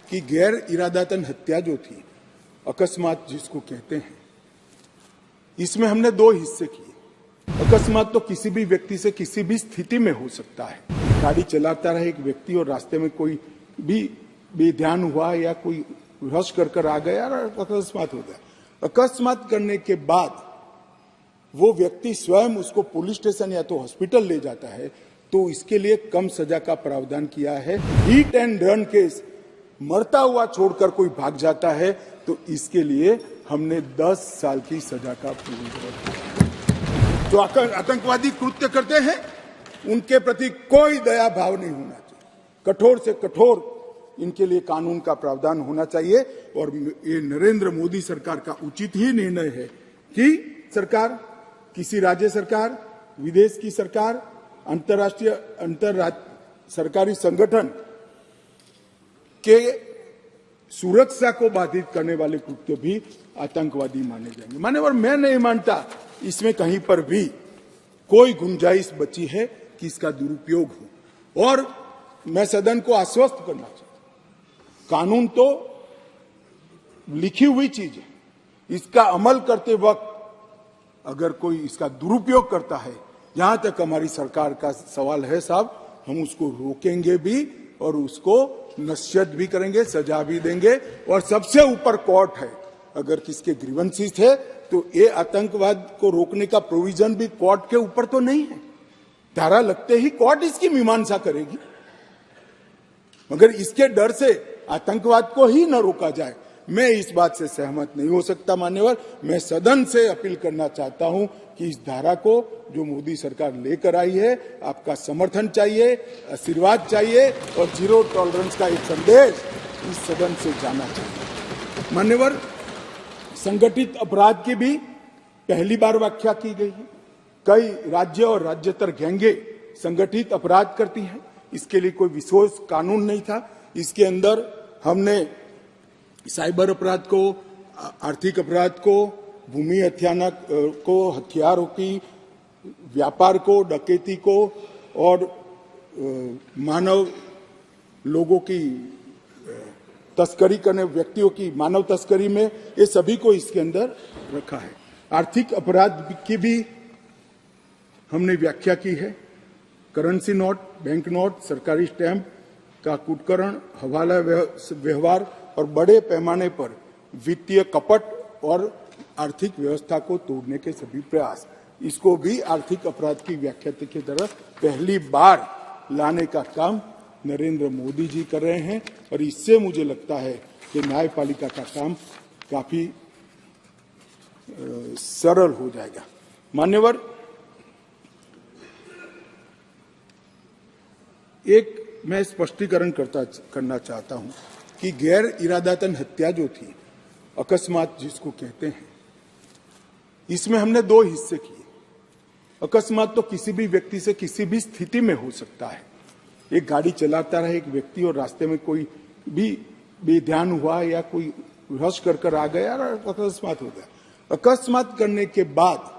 कि गैर इरादतन हत्या जो थी, अकस्मात जिसको कहते हैं, इसमें हमने दो हिस्से किए। अकस्मात तो किसी भी व्यक्ति से किसी भी स्थिति में हो सकता है। गाड़ी चलाता रहे एक व्यक्ति और रास्ते में कोई भी बेध्यान हुआ या कोई रश कर आ गया और अकस्मात हो गया। अकस्मात करने के बाद वो व्यक्ति स्वयं उसको पुलिस स्टेशन या तो हॉस्पिटल ले जाता है, तो इसके लिए कम सजा का प्रावधान किया है। हिट एंड रन केस, मरता हुआ छोड़कर कोई भाग जाता है, तो इसके लिए हमने 10 साल की सजा का प्रावधान किया। जो आतंकवादी कृत्य करते हैं उनके प्रति कोई दया भाव नहीं होना चाहिए। कठोर से कठोर इनके लिए कानून का प्रावधान होना चाहिए। और ये नरेंद्र मोदी सरकार का उचित ही निर्णय है कि सरकार, किसी राज्य सरकार, विदेश की सरकार, अंतर्राष्ट्रीय सरकारी संगठन के सुरक्षा को बाधित करने वाले कृत्य भी आतंकवादी माने जाएंगे। मान्यवर, मैं नहीं मानता इसमें कहीं पर भी कोई गुंजाइश बची है कि इसका दुरुपयोग हो। और मैं सदन को आश्वस्त करना चाहता हूं, कानून तो लिखी हुई चीज है, इसका अमल करते वक्त अगर कोई इसका दुरुपयोग करता है, जहां तक हमारी सरकार का सवाल है साहब, हम उसको रोकेंगे भी और उसको नश्यत भी करेंगे, सजा भी देंगे। और सबसे ऊपर कोर्ट है। अगर किसके ग्रीवेंसेस है तो ये आतंकवाद को रोकने का प्रोविजन भी कोर्ट के ऊपर तो नहीं है। धारा लगते ही कोर्ट इसकी मीमांसा करेगी, मगर इसके डर से आतंकवाद को ही न रोका जाए, मैं इस बात से सहमत नहीं हो सकता। मान्यवर, मैं सदन से अपील करना चाहता हूं कि इस धारा को जो मोदी सरकार लेकर आई है, आपका समर्थन चाहिए, आशीर्वाद चाहिए और जीरो टॉलरेंस का एक संदेश इस सदन से जाना चाहिए। मान्यवर, संगठित अपराध की भी पहली बार व्याख्या की गई है। कई राज्य और राज्यतर गैंगे संगठित अपराध करती हैं, इसके लिए कोई विशेष कानून नहीं था। इसके अंदर हमने साइबर अपराध को, आर्थिक अपराध को, भूमि हत्याना को, हथियारों की व्यापार को, डकैती को और मानव लोगों की तस्करी करने, व्यक्तियों की मानव तस्करी में, ये सभी को इसके अंदर रखा है। आर्थिक अपराध की भी हमने व्याख्या की है। करेंसी नोट, बैंक नोट, सरकारी स्टैंप का कुटकरण, हवाला व्यवहार और बड़े पैमाने पर वित्तीय कपट और आर्थिक व्यवस्था को तोड़ने के सभी प्रयास, इसको भी आर्थिक अपराध की व्याख्या की तरह पहली बार लाने का काम नरेंद्र मोदी जी कर रहे हैं। और इससे मुझे लगता है कि न्यायपालिका का काम काफी सरल हो जाएगा। मान्यवर, एक मैं स्पष्टीकरण करना चाहता हूं कि गैर इरादतन हत्या जो थी, अकस्मात जिसको कहते हैं, इसमें हमने दो हिस्से किए। अकस्मात तो किसी भी व्यक्ति से किसी भी स्थिति में हो सकता है। एक गाड़ी चलाता रहे एक व्यक्ति और रास्ते में कोई भी बेध्यान हुआ या कोई रश कर आ गया और अकस्मात हो गया। अकस्मात करने के बाद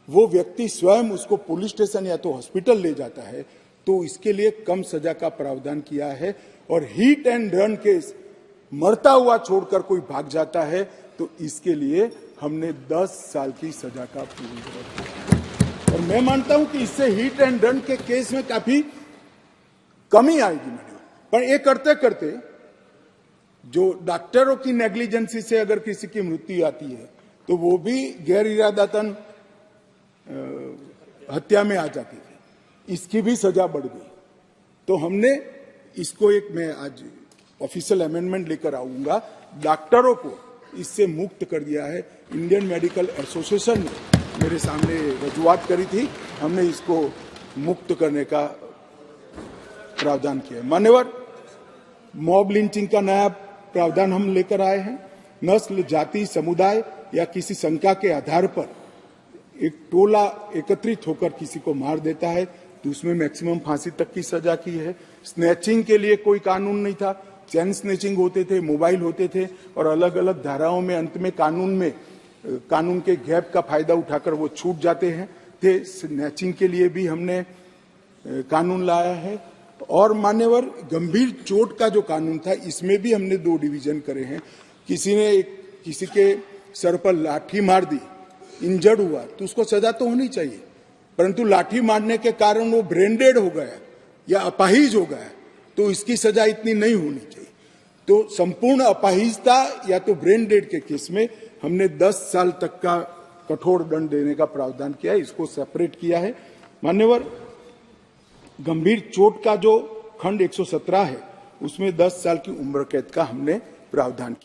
वो व्यक्ति स्वयं उसको पुलिस स्टेशन या तो हॉस्पिटल ले जाता है, तो इसके लिए कम सजा का प्रावधान किया है। और हिट एंड रन केस, मरता हुआ छोड़कर कोई भाग जाता है, तो इसके लिए हमने 10 साल की सजा का प्रावधान किया। और मैं मानता हूं कि इससे हिट एंड रन के केस में काफी कमी आएगी। पर ये करते करते जो डॉक्टरों की नेग्लिजेंसी से अगर किसी की मृत्यु आती है, तो वो भी गैर इरादतन हत्या में आ जाती थी, इसकी भी सजा बढ़ गई। तो हमने इसको मैं आज ऑफिशियल अमेंडमेंट लेकर आऊंगा, डॉक्टरों को इससे मुक्त कर दिया है। इंडियन मेडिकल एसोसिएशन ने मेरे सामने रजूआत करी थी, हमने इसको मुक्त करने का प्रावधान किया। मान्यवर, मॉब लिंचिंग का नया प्रावधान हम लेकर आए हैं। नस्ल, जाति, समुदाय या किसी शंका के आधार पर एक टोला एकत्रित होकर किसी को मार देता है, तो उसमें मैक्सिमम फांसी तक की सजा की है। स्नैचिंग के लिए कोई कानून नहीं था, चैन स्नैचिंग होते थे, मोबाइल होते थे और अलग अलग धाराओं में अंत में कानून के गैप का फायदा उठाकर वो छूट जाते हैं थे। स्नैचिंग के लिए भी हमने कानून लाया है। और मान्यवर गंभीर चोट का जो कानून था इसमें भी हमने 2 डिवीजन करे हैं। किसी के सर पर लाठी मार दी, इंजर्ड हुआ तो उसको सजा तो होनी चाहिए, परंतु लाठी मारने के कारण वो ब्रेन डेड हो गया या अपाहिज हो गया तो इसकी सजा इतनी नहीं होनी चाहिए। तो संपूर्ण अपाहिजता या तो ब्रेन डेड के केस में हमने 10 साल तक का कठोर दंड देने का प्रावधान किया है, इसको सेपरेट किया है। मान्यवर, गंभीर चोट का जो खंड 117 है उसमें 10 साल की उम्र कैद का हमने प्रावधान किया।